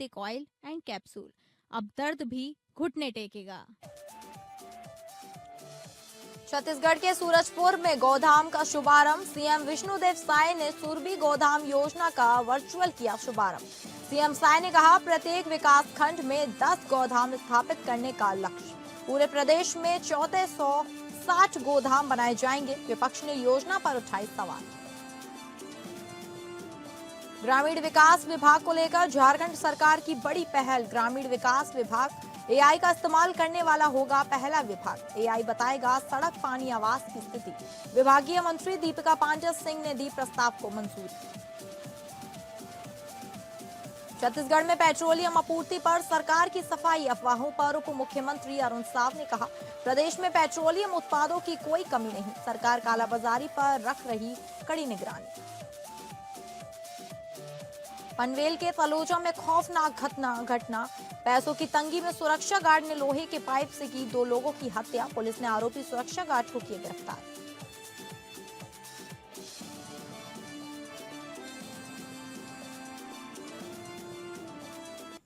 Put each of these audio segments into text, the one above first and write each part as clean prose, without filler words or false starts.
Ayurvedic oil and capsule. अब दर्द भी घुटने टेकेगा। छत्तीसगढ़ के सूरजपुर में गोधाम का शुभारंभ। सीएम विष्णुदेव साय ने सुरभि गोधाम योजना का वर्चुअल किया शुभारंभ। सीएम साय ने कहा, प्रत्येक विकास खंड में 10 गोधाम स्थापित करने का लक्ष्य। पूरे प्रदेश में 1460 गोधाम बनाए जाएंगे। विपक्ष ने योजना पर उठाए सवाल। ग्रामीण विकास विभाग को लेकर झारखंड सरकार की बड़ी पहल। ग्रामीण विकास विभाग एआई का इस्तेमाल करने वाला होगा पहला विभाग। एआई बताएगा सड़क, पानी, आवास की स्थिति। विभागीय मंत्री दीपिका पांडेय सिंह ने दी प्रस्ताव को मंजूरी। छत्तीसगढ़ में पेट्रोलियम आपूर्ति पर सरकार की सफाई। अफवाहों पर उप मुख्यमंत्री अरुण साव ने कहा, प्रदेश में पेट्रोलियम उत्पादों की कोई कमी नहीं। सरकार कालाबाजारी पर रख रही कड़ी निगरानी। पनवेल के तलोजा में खौफनाक घटना। पैसों की तंगी में सुरक्षा गार्ड ने लोहे के पाइप से की 2 लोगों की हत्या। पुलिस ने आरोपी सुरक्षा गार्ड को किया गिरफ्तार।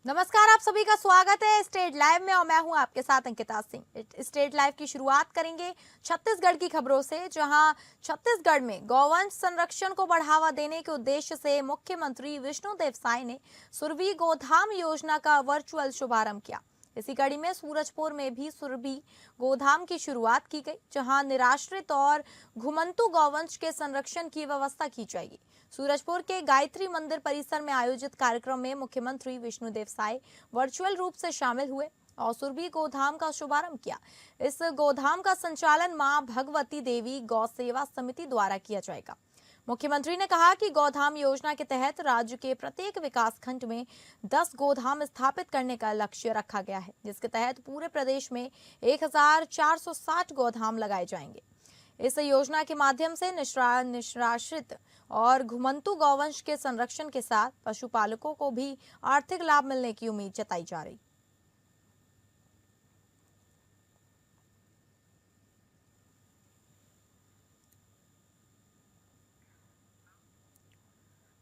नमस्कार, आप सभी का स्वागत है स्टेट लाइव में और मैं हूं आपके साथ अंकिता सिंह। स्टेट लाइव की शुरुआत करेंगे छत्तीसगढ़ की खबरों से, जहां छत्तीसगढ़ में गौवंश संरक्षण को बढ़ावा देने के उद्देश्य से मुख्यमंत्री विष्णुदेव साय ने सुरभि गोधाम योजना का वर्चुअल शुभारंभ किया। इसी कड़ी में सूरजपुर में भी सुरभि गोधाम की शुरुआत की गई, जहां निराश्रित और घुमंतु गौवंश के संरक्षण की व्यवस्था की जाएगी। सूरजपुर के गायत्री मंदिर परिसर में आयोजित कार्यक्रम में मुख्यमंत्री विष्णुदेव साय वर्चुअल रूप से शामिल हुए और सुरभि गोधाम का शुभारंभ किया। इस गोधाम का संचालन मां भगवती देवी गौ सेवा समिति द्वारा किया जाएगा। मुख्यमंत्री ने कहा कि गोधाम योजना के तहत राज्य के प्रत्येक विकास खंड में 10 गोधाम स्थापित करने का लक्ष्य रखा गया है, जिसके तहत पूरे प्रदेश में 1460 गोधाम लगाए जाएंगे। इस योजना के माध्यम से निराश्रित और घुमंतु गौवंश के संरक्षण के साथ पशुपालकों को भी आर्थिक लाभ मिलने की उम्मीद जताई जा रही।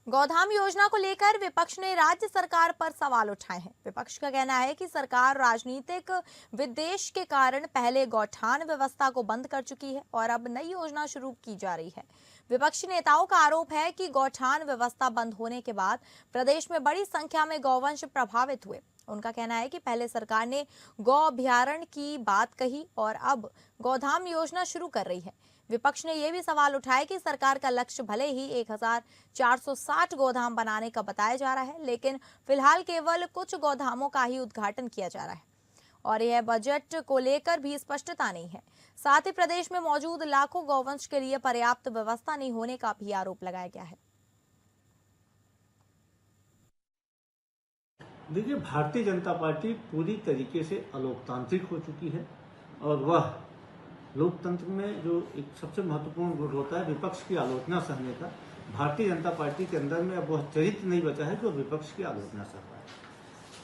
गोधाम योजना को लेकर विपक्ष ने राज्य सरकार पर सवाल उठाए हैं। विपक्ष का कहना है कि सरकार राजनीतिक विद्वेष के कारण पहले गौठान व्यवस्था को बंद कर चुकी है और अब नई योजना शुरू की जा रही है। विपक्षी नेताओं का आरोप है कि गौठान व्यवस्था बंद होने के बाद प्रदेश में बड़ी संख्या में गौवंश प्रभावित हुए। उनका कहना है कि पहले सरकार ने गौ अभ्यारण्य की बात कही और अब गोधाम योजना शुरू कर रही है। विपक्ष ने यह भी सवाल उठाया कि सरकार का लक्ष्य भले ही 1460 गोधाम बनाने का बताया जा रहा है, लेकिन फिलहाल केवल कुछ गोधामों का ही उद्घाटन किया जा रहा है और यह बजट को लेकर भी स्पष्टता नहीं है। साथ ही प्रदेश में मौजूद लाखों गौवंश के लिए पर्याप्त व्यवस्था नहीं होने का भी आरोप लगाया गया है। देखिए, भारतीय जनता पार्टी पूरी तरीके से अलोकतांत्रिक हो चुकी है और वह लोकतंत्र में जो एक सबसे महत्वपूर्ण गुण होता है विपक्ष की आलोचना सहने का, भारतीय जनता पार्टी के अंदर में अब वह चरित्र नहीं बचा है कि वह विपक्ष की आलोचना सह रहा है।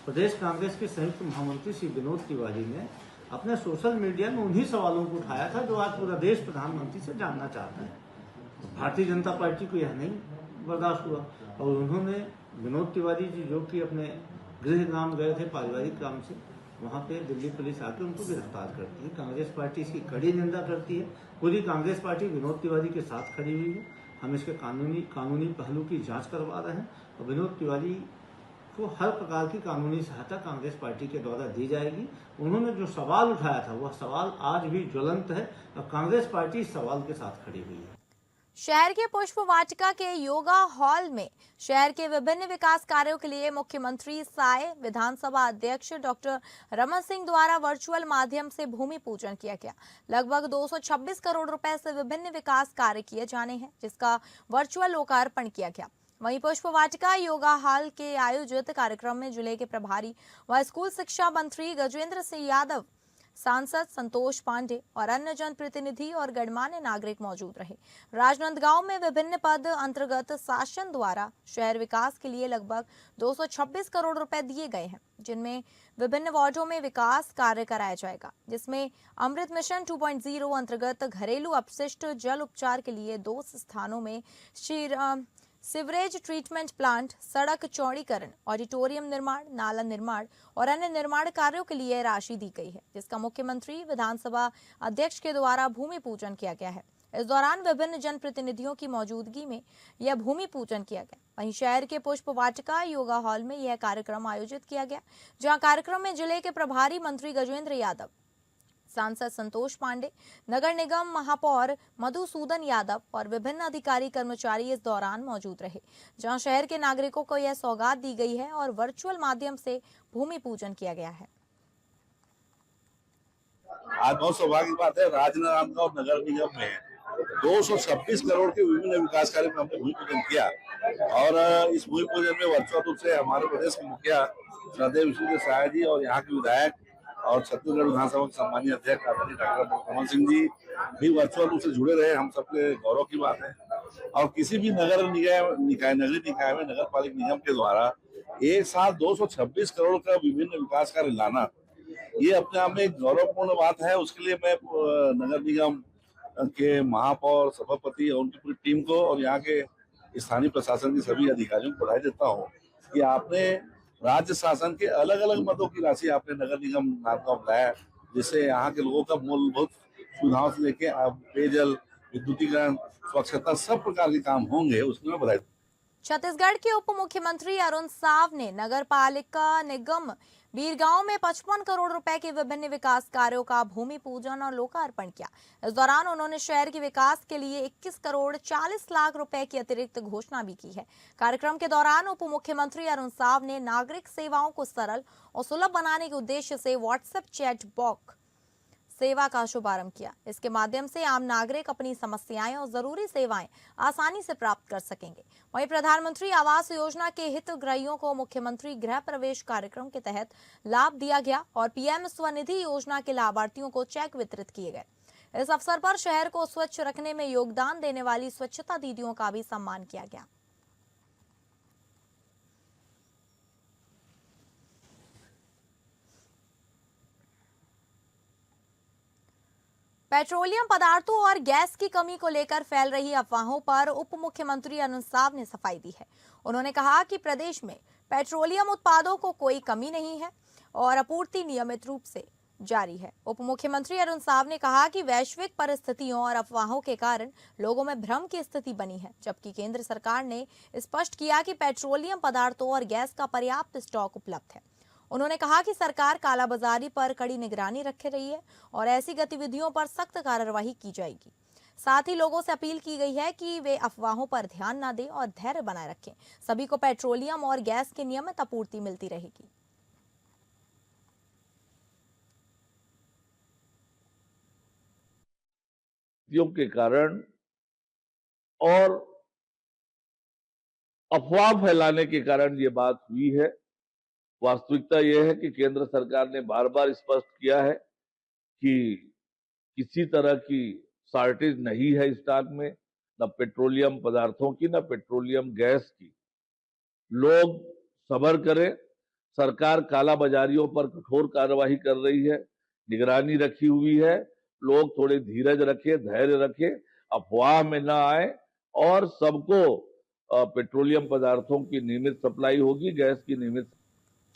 प्रदेश कांग्रेस के संयुक्त महामंत्री श्री विनोद तिवारी ने अपने सोशल मीडिया में उन्हीं सवालों को उठाया था जो आज पूरा देश प्रधानमंत्री से जानना चाहता है। तो भारतीय जनता पार्टी को यह नहीं बर्दाश्त हुआ और उन्होंने विनोद तिवारी जी, जो कि अपने गृह ग्राम गए थे पारिवारिक काम से, वहाँ पे दिल्ली पुलिस आकर उनको गिरफ्तार करती है। कांग्रेस पार्टी इसकी कड़ी निंदा करती है। पूरी कांग्रेस पार्टी विनोद तिवारी के साथ खड़ी हुई है। हम इसके कानूनी पहलू की जांच करवा रहे हैं और विनोद तिवारी को हर प्रकार की कानूनी सहायता कांग्रेस पार्टी के द्वारा दी जाएगी। उन्होंने जो सवाल उठाया था वह सवाल आज भी ज्वलंत है और कांग्रेस पार्टी इस सवाल के साथ खड़ी हुई है। शहर के पुष्प वाटिका के योगा हॉल में शहर के विभिन्न विकास कार्यों के लिए मुख्यमंत्री साय, विधानसभा अध्यक्ष डॉक्टर रमन सिंह द्वारा वर्चुअल माध्यम से भूमि पूजन किया गया। लगभग 226 करोड़ रुपए से विभिन्न विकास कार्य किए जाने हैं, जिसका वर्चुअल लोकार्पण किया गया। वहीं पुष्प वाटिका योगा हॉल के आयोजित कार्यक्रम में जिले के प्रभारी व स्कूल शिक्षा मंत्री गजेंद्र सिंह यादव, सांसद संतोष पांडे और अन्य जनप्रतिनिधि और गणमान्य नागरिक मौजूद रहे। राजनांदगांव में विभिन्न पद अंतर्गत शासन द्वारा शहर विकास के लिए लगभग 226 करोड़ रुपए दिए गए हैं, जिनमें विभिन्न वार्डों में विकास कार्य कराया जाएगा, जिसमें अमृत मिशन 2.0 अंतर्गत घरेलू अपशिष्ट जल उपचार के लिए 2 स्थानों में सिवरेज ट्रीटमेंट प्लांट, सड़क चौड़ीकरण, ऑडिटोरियम निर्माण, नाला निर्माण और अन्य निर्माण कार्यों के लिए राशि दी गई है, जिसका मुख्यमंत्री विधानसभा अध्यक्ष के द्वारा भूमि पूजन किया गया है। इस दौरान विभिन्न जनप्रतिनिधियों की मौजूदगी में यह भूमि पूजन किया गया। वहीं शहर के पुष्प वाटिका योगा हॉल में यह कार्यक्रम आयोजित किया गया, जहां कार्यक्रम में जिले के प्रभारी मंत्री गजेंद्र यादव, सांसद संतोष पांडे, नगर निगम महापौर मधुसूदन यादव और विभिन्न अधिकारी कर्मचारी इस दौरान मौजूद रहे, जहां शहर के नागरिकों को यह सौगात दी गई है और वर्चुअल माध्यम से भूमि पूजन किया गया है। आज बहुत सौभाग्य की बात है, राजनांदगांव नगर निगम में 226 करोड़ के विभिन्न विकास कार्य में हमने भूमि पूजन किया और इस भूमि पूजन में वर्चुअल रूप से हमारे प्रदेश के मुखिया श्रद्धेय विष्णुदेव साय जी और यहाँ के विधायक और छत्तीसगढ़ विधानसभा के सम्मानीय अध्यक्ष आदरणीय डॉक्टर कमल सिंह जी भी वर्चुअल रूप से जुड़े रहे। हम सबके गौरव की बात है। और किसी भी नगरीय निकाय में नगर पालिक निगम के द्वारा एक साथ 226 करोड़ का विभिन्न विकास कार्य लाना, ये अपने आप में एक गौरवपूर्ण बात है। उसके लिए मैं नगर निगम के महापौर, सभापति और उनकी पूरी टीम को और यहाँ के स्थानीय प्रशासन के सभी अधिकारियों को बधाई देता हूँ कि आपने राज्य शासन के अलग अलग मदों की राशि आपने नगर निगम नांदगांव लाया, जिससे यहाँ के लोगों का मूलभूत सुविधाओं से लेके पेयजल, विद्युतीकरण, स्वच्छता सब प्रकार के काम होंगे, उसमें मैं बधाई। छत्तीसगढ़ के उप मुख्यमंत्री अरुण साव ने नगर पालिका निगम बीरगांव में 55 करोड़ रुपए के विभिन्न विकास कार्यों का भूमि पूजन और लोकार्पण किया। इस दौरान उन्होंने शहर के विकास के लिए 21 करोड़ 40 लाख रुपए की अतिरिक्त घोषणा भी की है। कार्यक्रम के दौरान उप मुख्यमंत्री अरुण साव ने नागरिक सेवाओं को सरल और सुलभ बनाने के उद्देश्य से व्हाट्सएप चैट बॉक्स सेवा का शुभारंभ किया। इसके माध्यम से आम नागरिक अपनी समस्याएं और जरूरी सेवाएं आसानी से प्राप्त कर सकेंगे। वहीं प्रधानमंत्री आवास योजना के हितग्राहियों को मुख्यमंत्री गृह प्रवेश कार्यक्रम के तहत लाभ दिया गया और पीएम स्वनिधि योजना के लाभार्थियों को चेक वितरित किए गए। इस अवसर पर शहर को स्वच्छ रखने में योगदान देने वाली स्वच्छता दीदियों का भी सम्मान किया गया। पेट्रोलियम पदार्थों और गैस की कमी को लेकर फैल रही अफवाहों पर उप मुख्यमंत्री अरुण साव ने सफाई दी है। उन्होंने कहा कि प्रदेश में पेट्रोलियम उत्पादों को कोई कमी नहीं है और आपूर्ति नियमित रूप से जारी है। उप मुख्यमंत्री अरुण साव ने कहा कि वैश्विक परिस्थितियों और अफवाहों के कारण लोगों में भ्रम की स्थिति बनी है, जबकि केंद्र सरकार ने स्पष्ट किया कि पेट्रोलियम पदार्थों और गैस का पर्याप्त स्टॉक उपलब्ध है। उन्होंने कहा कि सरकार कालाबाजारी पर कड़ी निगरानी रख रही है और ऐसी गतिविधियों पर सख्त कार्रवाई की जाएगी। साथ ही लोगों से अपील की गई है कि वे अफवाहों पर ध्यान न दें और धैर्य बनाए रखें। सभी को पेट्रोलियम और गैस की नियमित आपूर्ति मिलती रहेगी। के कारण और अफवाह फैलाने के कारण ये बात हुई है। वास्तविकता यह है कि केंद्र सरकार ने बार बार स्पष्ट किया है कि किसी तरह की शॉर्टेज नहीं है स्टॉक में, न पेट्रोलियम पदार्थों की न पेट्रोलियम गैस की। लोग सब्र करें, सरकार कालाबाजारियों पर कठोर कार्रवाई कर रही है, निगरानी रखी हुई है। लोग थोड़े धीरज रखें, धैर्य रखें, अफवाह में न आए और सबको पेट्रोलियम पदार्थों की नियमित सप्लाई होगी, गैस की नियमित।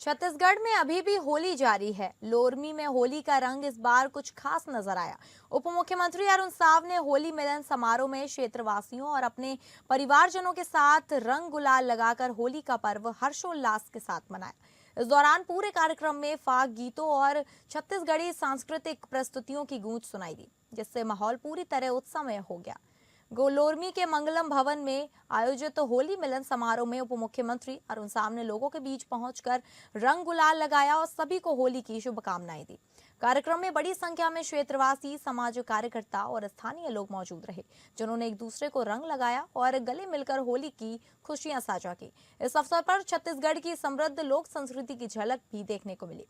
छत्तीसगढ़ में अभी भी होली जारी है। लोरमी में होली का रंग इस बार कुछ खास नजर आया। उप मुख्यमंत्री अरुण साव ने होली मिलन समारोह में क्षेत्रवासियों और अपने परिवारजनों के साथ रंग गुलाल लगाकर होली का पर्व हर्षोल्लास के साथ मनाया। इस दौरान पूरे कार्यक्रम में फाग गीतों और छत्तीसगढ़ी सांस्कृतिक प्रस्तुतियों की गूंज सुनाई दी, जिससे माहौल पूरी तरह उत्सवमय हो गया। गोलोरमी के मंगलम भवन में आयोजित होली मिलन समारोह में उप मुख्यमंत्री अरुण साव ने लोगों के बीच पहुंचकर रंग गुलाल लगाया और सभी को होली की शुभकामनाएं दी। कार्यक्रम में बड़ी संख्या में क्षेत्रवासी, समाज कार्यकर्ता और स्थानीय लोग मौजूद रहे, जिन्होंने एक दूसरे को रंग लगाया और गले मिलकर होली की खुशियां साझा की। इस अवसर पर छत्तीसगढ़ की समृद्ध लोक संस्कृति की झलक भी देखने को मिली।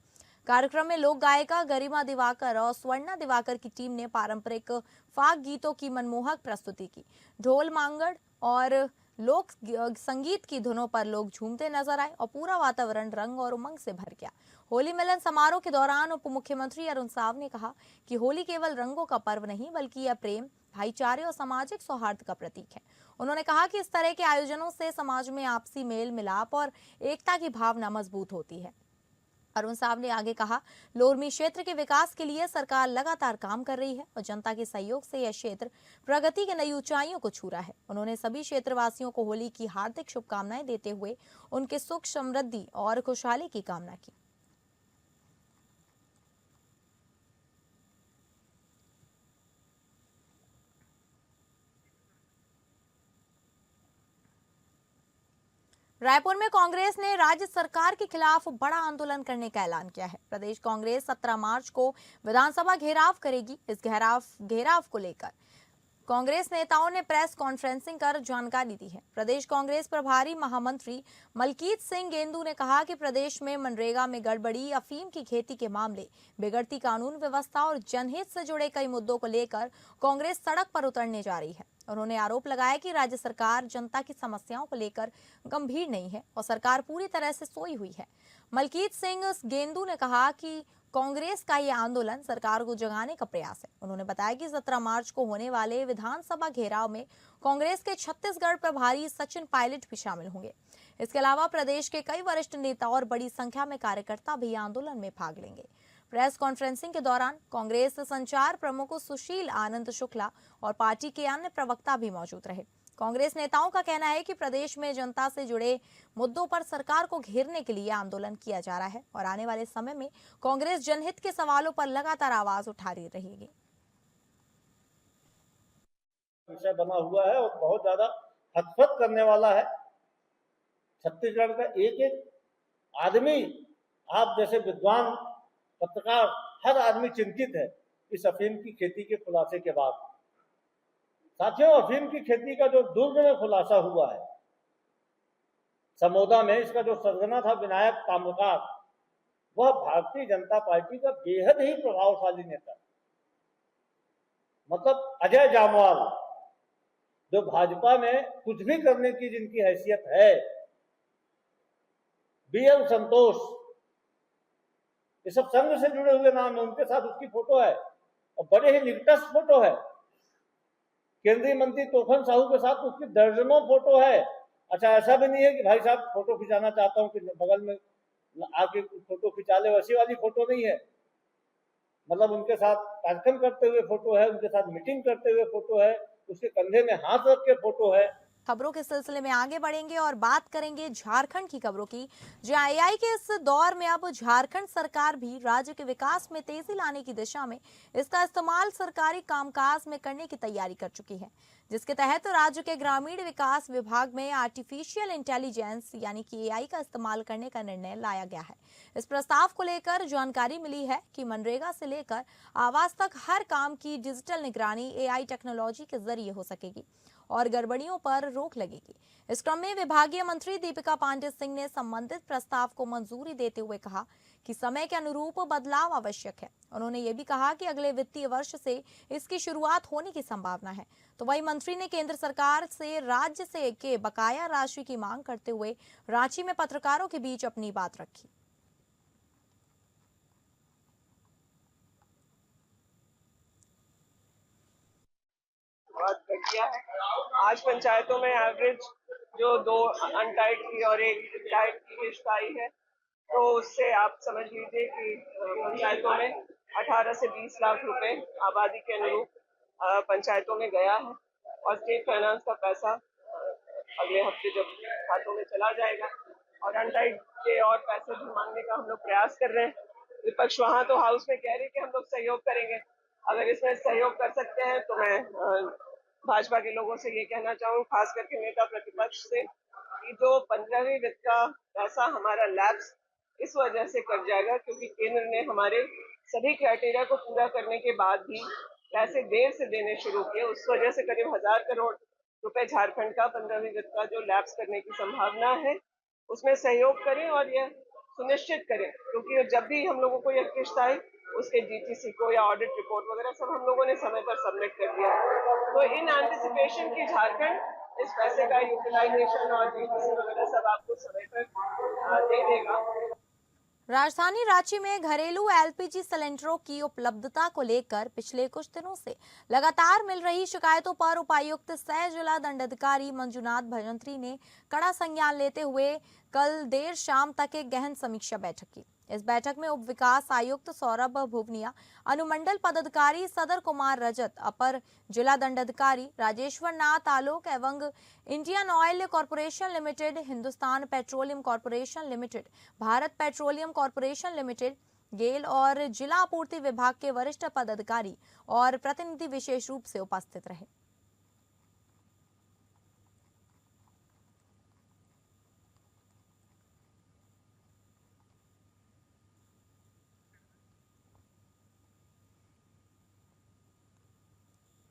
कार्यक्रम में लोक गायिका गरिमा दिवाकर और स्वर्णा दिवाकर की टीम ने पारंपरिक फाग गीतों की मनमोहक प्रस्तुति की। ढोल, मांगड़ और लोक संगीत की धुनों पर लोग झूमते नजर आए और पूरा वातावरण रंग और उमंग से भर गया। होली मिलन समारोह के दौरान उप मुख्यमंत्री अरुण साव ने कहा कि होली केवल रंगों का पर्व नहीं, बल्कि यह प्रेम, भाईचारे और सामाजिक सौहार्द का प्रतीक है। उन्होंने कहा कि इस तरह के आयोजनों से समाज में आपसी मेल मिलाप और एकता की भावना मजबूत होती है। अरुण साव ने आगे कहा, लोरमी क्षेत्र के विकास के लिए सरकार लगातार काम कर रही है और जनता के सहयोग से यह क्षेत्र प्रगति की नई ऊंचाइयों को छू रहा है। उन्होंने सभी क्षेत्रवासियों को होली की हार्दिक शुभकामनाएं देते हुए उनके सुख, समृद्धि और खुशहाली की कामना की। रायपुर में कांग्रेस ने राज्य सरकार के खिलाफ बड़ा आंदोलन करने का ऐलान किया है। प्रदेश कांग्रेस 17 मार्च को विधानसभा घेराव करेगी। इस घेराव को लेकर कांग्रेस नेताओं ने प्रेस कॉन्फ्रेंसिंग कर जानकारी दी है। प्रदेश कांग्रेस प्रभारी महामंत्री मलकीत सिंह गेंदू ने कहा कि प्रदेश में मनरेगा में गड़बड़ी, अफीम की खेती के मामले, बिगड़ती कानून व्यवस्था और जनहित से जुड़े कई मुद्दों को लेकर कांग्रेस सड़क पर उतरने जा रही है। उन्होंने आरोप लगाया कि राज्य सरकार जनता की समस्याओं को लेकर गंभीर नहीं है और सरकार पूरी तरह से सोई हुई है। मलकीत सिंह गेंदू ने कहा कि कांग्रेस का ये आंदोलन सरकार को जगाने का प्रयास है। उन्होंने बताया कि 17 मार्च को होने वाले विधानसभा घेराव में कांग्रेस के छत्तीसगढ़ प्रभारी सचिन पायलट भी शामिल होंगे। इसके अलावा प्रदेश के कई वरिष्ठ नेता और बड़ी संख्या में कार्यकर्ता भी आंदोलन में भाग लेंगे। प्रेस कॉन्फ्रेंसिंग के दौरान कांग्रेस संचार प्रमुख सुशील आनंद शुक्ला और पार्टी के अन्य प्रवक्ता भी मौजूद रहे। कांग्रेस नेताओं का कहना है कि प्रदेश में जनता से जुड़े मुद्दों पर सरकार को घेरने के लिए आंदोलन किया जा रहा है और आने वाले समय में कांग्रेस जनहित के सवालों पर लगातार आवाज उठा रही रहेगी। विषय बना हुआ है और बहुत ज्यादा हतफत करने वाला है। छत्तीसगढ़ का एक एक आदमी, आप जैसे विद्वान पत्रकार, हर आदमी चिंतित है इस अफीम की खेती के खुलासे के बाद। साथियों, अफीम की खेती का जो दुर्ग में खुलासा हुआ है समोदा में, इसका जो सरगना था विनायक कामकार, वह भारतीय जनता पार्टी का बेहद ही प्रभावशाली नेता, मतलब अजय जामवाल, जो भाजपा में कुछ भी करने की जिनकी हैसियत है, बीएल संतोष, ये सब संघ से जुड़े हुए नाम है, उनके साथ उसकी फोटो है और बड़े ही निकटस्थ फोटो है। केंद्रीय मंत्री तोफन साहू के साथ उसकी दर्जनों फोटो है। अच्छा, ऐसा भी नहीं है कि भाई साहब फोटो खिंचाना चाहता हूं कि बगल में आके फोटो खिंचा ले, वैसी वाली फोटो नहीं है। मतलब उनके साथ कार्यक्रम करते हुए फोटो है, उनके साथ मीटिंग करते हुए फोटो है, उसके कंधे में हाथ रख के फोटो है। खबरों के सिलसिले में आगे बढ़ेंगे और बात करेंगे झारखंड की खबरों की, जहां एआई के इस दौर में अब झारखंड सरकार भी राज्य के विकास में तेजी लाने की दिशा में इसका इस्तेमाल सरकारी कामकाज में करने की तैयारी कर चुकी है, जिसके तहत राज्य के ग्रामीण विकास विभाग में आर्टिफिशियल इंटेलिजेंस यानी कि एआई का इस्तेमाल करने का निर्णय लाया गया है। इस प्रस्ताव को लेकर जानकारी मिली है कि मनरेगा से लेकर आवास तक हर काम की डिजिटल निगरानी एआई टेक्नोलॉजी के जरिए हो सकेगी और गड़बड़ियों पर रोक लगेगी। इस क्रम में विभागीय मंत्री दीपिका पांडे सिंह ने संबंधित प्रस्ताव को मंजूरी देते हुए कहा कि समय के अनुरूप बदलाव आवश्यक है। उन्होंने ये भी कहा कि अगले वित्तीय वर्ष से इसकी शुरुआत होने की संभावना है। तो वही मंत्री ने केंद्र सरकार से राज्य से के बकाया राशि की मांग करते हुए रांची में पत्रकारों के बीच अपनी बात रखी। आज पंचायतों में एवरेज जो 2 अनटाइड की और 1 टाइड की किस्त आई है, तो उससे आप समझ लीजिए कि पंचायतों में 18 से 20 लाख रुपए आबादी के अनुरूप पंचायतों में गया है और स्टेट फाइनेंस का पैसा अगले हफ्ते जब खातों में चला जाएगा और अनटाइड के और पैसे भी मांगने का हम लोग प्रयास कर रहे हैं। विपक्ष वहां तो हाउस में कह रहे कि हम लोग सहयोग करेंगे। अगर इसमें सहयोग कर सकते हैं तो मैं भाजपा के लोगों से ये कहना चाहूँ, खास करके नेता प्रतिपक्ष से, कि जो 15वीं वित्त का पैसा हमारा लैप्स इस वजह से कट जाएगा क्योंकि केंद्र ने हमारे सभी क्राइटेरिया को पूरा करने के बाद भी पैसे देर से देने शुरू किए। उस वजह से करीब 1000 करोड़ रुपए झारखंड का 15वीं वित्त का जो लैप्स करने की संभावना है, उसमें सहयोग करें और यह सुनिश्चित करें, क्योंकि जब भी हम लोगों को यह किस्त आए उसके जीटीसी को या ऑडिट रिपोर्ट वगैरह सब हम लोगों ने समय पर सबमिट कर दिया है। तो इन एंटिसिपेशन की झारखंड इस पैसे का यूटिलाइजेशन और जीटीसी वगैरह सब आपको समय पर दे देगा। राजधानी रांची में घरेलू एलपीजी सिलेंडरों की उपलब्धता को लेकर पिछले कुछ दिनों से लगातार मिल रही शिकायतों पर उपायुक्त सह जिला दंडाधिकारी मंजुनाथ भजंत्री ने कड़ा संज्ञान लेते हुए कल देर शाम तक एक गहन समीक्षा बैठक की। इस बैठक में उप विकास आयुक्त सौरभ भुवनिया, अनुमंडल पदाधिकारी सदर कुमार रजत, अपर जिला दंडाधिकारी राजेश्वर नाथ आलोक एवं Indian oil corporation limited, Hindustan petroleum corporation limited, Bharat petroleum corporation limited, GAIL और जिला आपूर्ति विभाग के वरिष्ठ पदाधिकारी और प्रतिनिधि विशेष रूप से उपस्थित रहे।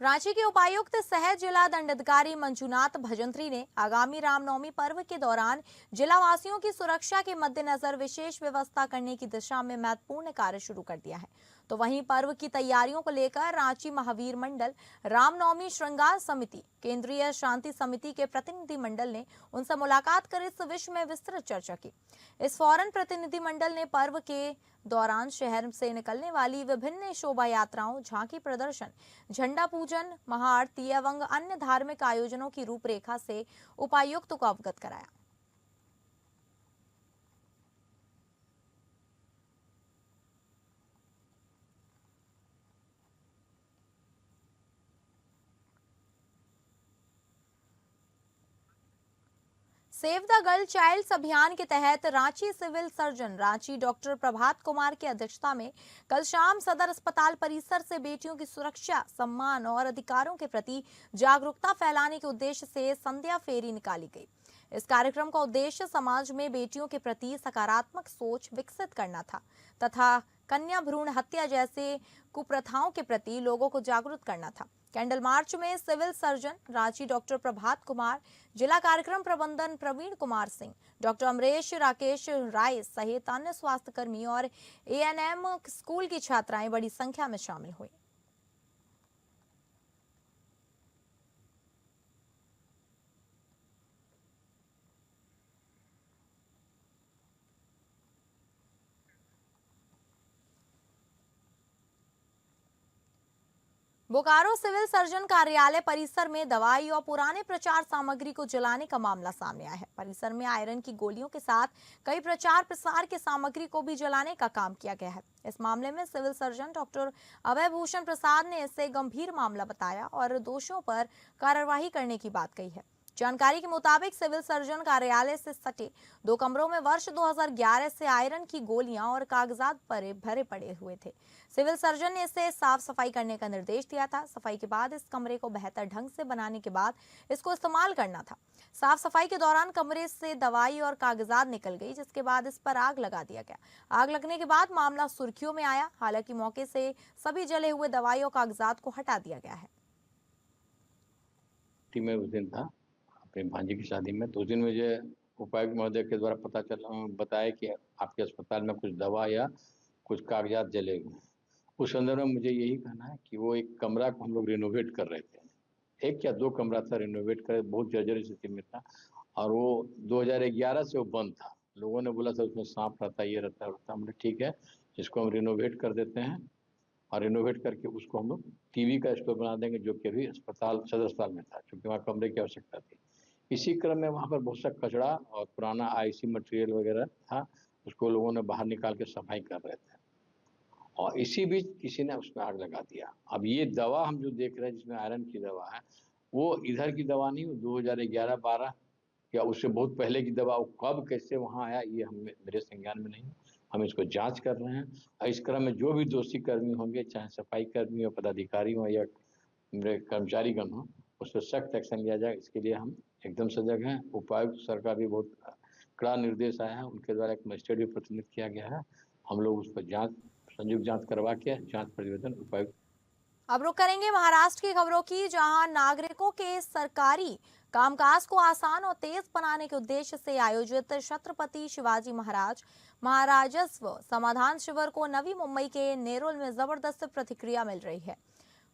रांची के उपायुक्त सह जिला दंडाधिकारी मंजुनाथ भजंत्री ने आगामी रामनवमी पर्व के दौरान जिलावासियों की सुरक्षा के मद्देनजर विशेष व्यवस्था करने की दिशा में महत्वपूर्ण कार्य शुरू कर दिया है। तो वहीं पर्व की तैयारियों को लेकर रांची महावीर मंडल, रामनवमी श्रृंगार समिति, केंद्रीय शांति समिति के प्रतिनिधि मंडल ने उनसे मुलाकात कर इस विषय में विस्तृत चर्चा की। इस फौरन प्रतिनिधि मंडल ने पर्व के दौरान शहर से निकलने वाली विभिन्न शोभा यात्राओं, झांकी प्रदर्शन, झंडा पूजन, महाआरती एवं अन्य धार्मिक आयोजनों की रूपरेखा से उपायुक्त को अवगत कराया। सेव द गर्ल चाइल्ड्स अभियान के तहत Ranchi civil surgeon Ranchi doctor Prabhat Kumar की अध्यक्षता में कल शाम सदर अस्पताल परिसर से बेटियों की सुरक्षा, सम्मान और अधिकारों के प्रति जागरूकता फैलाने के उद्देश्य से संध्या फेरी निकाली गई। इस कार्यक्रम का उद्देश्य समाज में बेटियों के प्रति सकारात्मक सोच विकसित करना था तथा कन्या भ्रूण हत्या जैसे कुप्रथाओं के प्रति लोगों को जागरूक करना था। कैंडल मार्च में civil surgeon Ranchi doctor Prabhat Kumar, जिला कार्यक्रम प्रबंधन प्रवीण कुमार सिंह, डॉक्टर अमरेश राकेश राय सहित अन्य स्वास्थ्यकर्मी और एएनएम स्कूल की छात्राएं बड़ी संख्या में शामिल हुई। बोकारो सिविल सर्जन कार्यालय परिसर में दवाई और पुराने प्रचार सामग्री को जलाने का मामला सामने आया है। परिसर में आयरन की गोलियों के साथ कई प्रचार प्रसार की सामग्री को भी जलाने का काम किया गया है। इस मामले में सिविल सर्जन डॉक्टर अभय भूषण प्रसाद ने इसे गंभीर मामला बताया और दोषियों पर कार्रवाई करने की बात कही है। जानकारी के मुताबिक सिविल सर्जन कार्यालय से सटे 2 कमरों में वर्ष 2011 से आयरन की गोलियां और कागजात भरे पड़े हुए थे। सिविल सर्जन ने इसे साफ सफाई करने का निर्देश दिया था। सफाई के बाद इस कमरे को बेहतर ढंग से बनाने के बाद इसको इस्तेमाल करना था। साफ सफाई के दौरान कमरे से दवाई और कागजात निकल गई, जिसके बाद इस पर आग लगा दिया गया। आग लगने के बाद मामला सुर्खियों में आया। हालांकि मौके से सभी जले हुए दवाई और कागजात को हटा दिया गया है। में उस दिन था अपने भांजी की शादी में, तो उस दिन मुझे उपायुक्त महोदय के द्वारा पता चला, बताया कि आपके अस्पताल में कुछ दवा या कुछ कागजात जले हुए। उस संदर्भ में मुझे यही कहना है कि वो एक कमरा को हम लोग रिनोवेट कर रहे थे, 1 या 2 कमरा था रिनोवेट कर, बहुत जर्जर स्थिति में था और वो 2011 से वो बंद था। लोगों ने बोला था उसमें सांप रहता, ये रहता है। हमने ठीक है, इसको हम रिनोवेट कर देते हैं और रिनोवेट करके उसको हम लोग टीवी का स्टोर बना देंगे, जो कि अभी अस्पताल सदर अस्पताल में था, क्योंकि वहाँ कमरे की आवश्यकता थी। इसी क्रम में वहाँ पर बहुत सा कचरा और पुराना आईसी मटेरियल वगैरह था, उसको लोगों ने बाहर निकाल के सफाई कर रहे थे और इसी बीच किसी ने उसमें आग लगा दिया। अब ये दवा हम जो देख रहे हैं जिसमें आयरन की दवा है, वो इधर की दवा नहीं, वो 2011-12 या उससे बहुत पहले की दवा, वो कब कैसे वहाँ आया ये मेरे संज्ञान में नहीं। हम इसको जांच कर रहे हैं और इस क्रम में जो भी दोषी कर्मी होंगे, चाहे सफाई कर्मी हो, पदाधिकारी हो या मेरे कर्मचारीगण हो, उस पर सख्त एक्शन लिया जाए। इसके लिए हम एकदम सजग हैं। उपायुक्त सर का भी बहुत कड़ा निर्देश आया है, उनके द्वारा एक मजिस्ट्रेट भी प्रतिनिधित्व किया गया है। हम लोग उस पर जांच, संयुक्त जांच करवा के जांच प्रतिवेदन उपायुक्त। अब रुक करेंगे महाराष्ट्र की खबरों की, जहां नागरिकों के सरकारी कामकाज को आसान और तेज बनाने के उद्देश्य से आयोजित छत्रपति शिवाजी महाराज महाराजस्व समाधान शिविर को नवी मुंबई के नेरुल में जबरदस्त प्रतिक्रिया मिल रही है।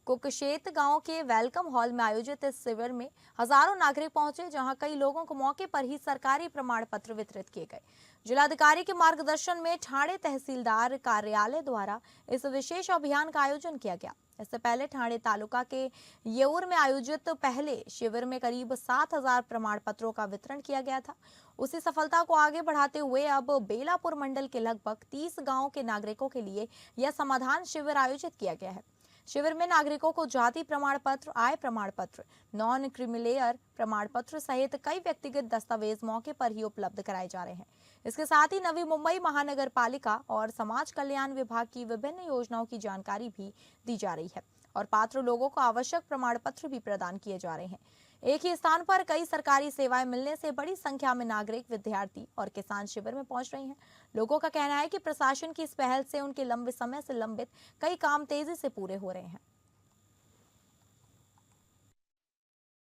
कुकशेत गांव के वेलकम हॉल में आयोजित इस शिविर में हजारों नागरिक पहुंचे, जहां कई लोगों को मौके पर ही सरकारी प्रमाण पत्र वितरित किए गए। जिलाधिकारी के मार्गदर्शन में ठाणे तहसीलदार कार्यालय द्वारा इस विशेष अभियान का आयोजन किया गया। इससे पहले ठाणे तालुका के येऊर में आयोजित पहले शिविर में करीब 7000 प्रमाण पत्रों का वितरण किया गया था। उसी सफलता को आगे बढ़ाते हुए अब बेलापुर मंडल के लगभग 30 गांवों के नागरिकों के लिए यह समाधान शिविर आयोजित किया गया है। शिविर में नागरिकों को जाति प्रमाण पत्र, आय प्रमाण पत्र, नॉन क्रिमिलेयर प्रमाण पत्र सहित कई व्यक्तिगत दस्तावेज मौके पर ही उपलब्ध कराए जा रहे हैं। इसके साथ ही नवी मुंबई महानगर पालिका और समाज कल्याण विभाग की विभिन्न योजनाओं की जानकारी भी दी जा रही है और पात्र लोगों को आवश्यक प्रमाण पत्र भी प्रदान किए जा रहे हैं। एक ही स्थान पर कई सरकारी सेवाएं मिलने से बड़ी संख्या में नागरिक, विद्यार्थी और किसान शिविर में पहुंच रहे हैं। लोगों का कहना है कि प्रशासन की इस पहल से उनके लंबे समय से लंबित कई काम तेजी से पूरे हो रहे हैं।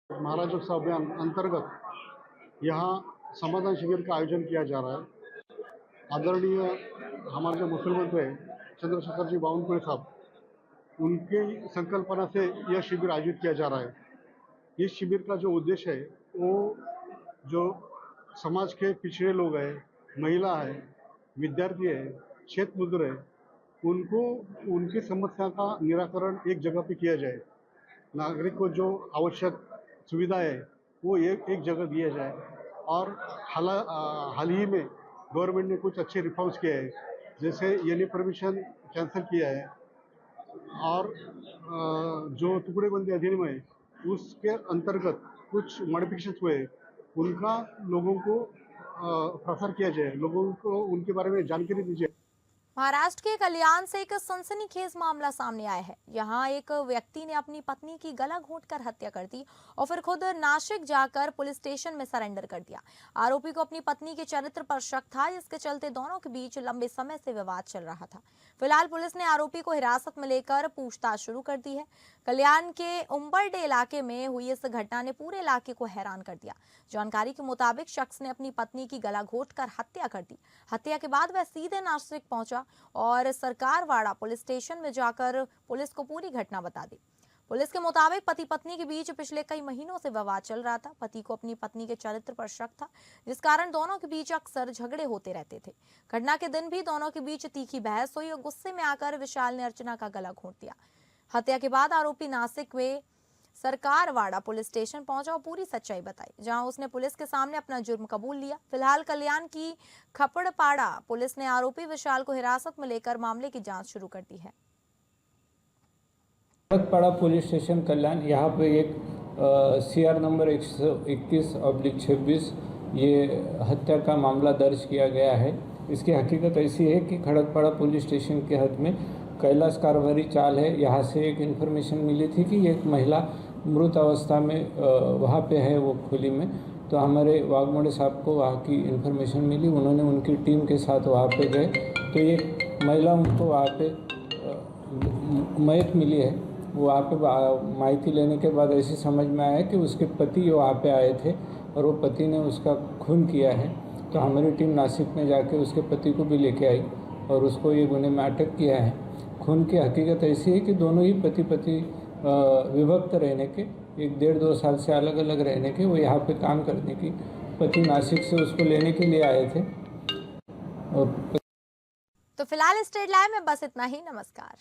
महाराजोत्सव अभियान अंतर्गत यहाँ समाधान शिविर का आयोजन किया जा रहा है। आदरणीय हमारे जो मुख्यमंत्री चंद्रशेखर जी बावनकुळे साहब, उनकी संकल्पना से यह शिविर आयोजित किया जा रहा है। इस शिविर का जो उद्देश्य है वो जो समाज के पिछड़े लोग हैं, महिला है, विद्यार्थी है, क्षेत्र मजदूर है, उनको उनकी समस्या का निराकरण एक जगह पे किया जाए। नागरिक को जो आवश्यक सुविधा है वो एक जगह दिया जाए। और हाल ही में गवर्नमेंट ने कुछ अच्छे रिफॉर्म्स किए हैं, जैसे एनी परमिशन कैंसिल किया है और जो टुकड़ेबंदी अधिनियम है उसके अंतर्गत कुछ मॉडिफिकेशंस हुए, उनका लोगों को प्रसार किया जाए, लोगों को उनके बारे में जानकारी दी जाए। महाराष्ट्र के कल्याण से एक सनसनीखेज मामला सामने आया है। यहाँ एक व्यक्ति ने अपनी पत्नी की गला घोंटकर हत्या कर दी और फिर खुद नासिक जाकर पुलिस स्टेशन में सरेंडर कर दिया। आरोपी को अपनी पत्नी के चरित्र पर शक था, जिसके चलते दोनों के बीच लंबे समय से विवाद चल रहा था। फिलहाल पुलिस ने आरोपी को हिरासत में लेकर पूछताछ शुरू कर दी है। कल्याण के उम्बरडे इलाके में हुई इस घटना ने पूरे इलाके को हैरान कर दिया। जानकारी के मुताबिक शख्स ने अपनी पत्नी की गला घोंटकर हत्या कर दी। हत्या के बाद वह सीधे नासिक पहुंचा और सरकारवाड़ा पुलिस स्टेशन में जाकर पुलिस को पूरी घटना बता दी। पुलिस के मुताबिक पति पत्नी के बीच पिछले कई महीनों से विवाद चल रहा था। पति को अपनी पत्नी के चरित्र पर शक था, जिस कारण दोनों के बीच अक्सर झगड़े होते रहते थे। घटना के दिन भी दोनों के बीच तीखी बहस हुई और गुस्से में आकर विशाल ने अर्चना का गला घोंट दिया। हत्या के बाद आरोपी नासिक में सरकारवाड़ा पुलिस स्टेशन पहुंचा और पूरी सच्चाई बताई, जहां उसने पुलिस के सामने अपना जुर्म कबूल लिया। फिलहाल कल्याण की खपड़पाड़ा पुलिस ने आरोपी विशाल को हिरासत में लेकर मामले की जांच शुरू कर दी है। खपड़पाड़ा पुलिस स्टेशन कल्याण, यहाँ पे एक CR नंबर 121/26 ये हत्या का मामला दर्ज किया गया है। इसकी हकीकत ऐसी है कि खड़गपाड़ा पुलिस स्टेशन के हद में कैलाश कारभारी चाल है। यहाँ से एक इन्फॉर्मेशन मिली थी कि एक महिला मृत अवस्था में वहाँ पे है, वो खुली में। तो हमारे वाघमोड़े साहब को वहाँ की इन्फॉर्मेशन मिली, उन्होंने उनकी टीम के साथ वहाँ पे गए तो एक महिला उनको वहाँ पे मयत मिली है। वहाँ पे माहिती लेने के बाद ऐसी समझ में आया कि उसके पति वहाँ पे आए थे और वो पति ने उसका खून किया है। तो हमारी टीम नासिक में जाके उसके पति को भी लेके आई और उसको ये गुने में अटक किया है। खून की हकीकत ऐसी है कि दोनों ही पति विभक्त रहने के, 1-1.5-2 साल से अलग अलग रहने के, वो यहाँ पे काम करने की, पति नासिक से उसको लेने के लिए आए थे। तो फिलहाल स्टेट लाइव में बस इतना ही। नमस्कार।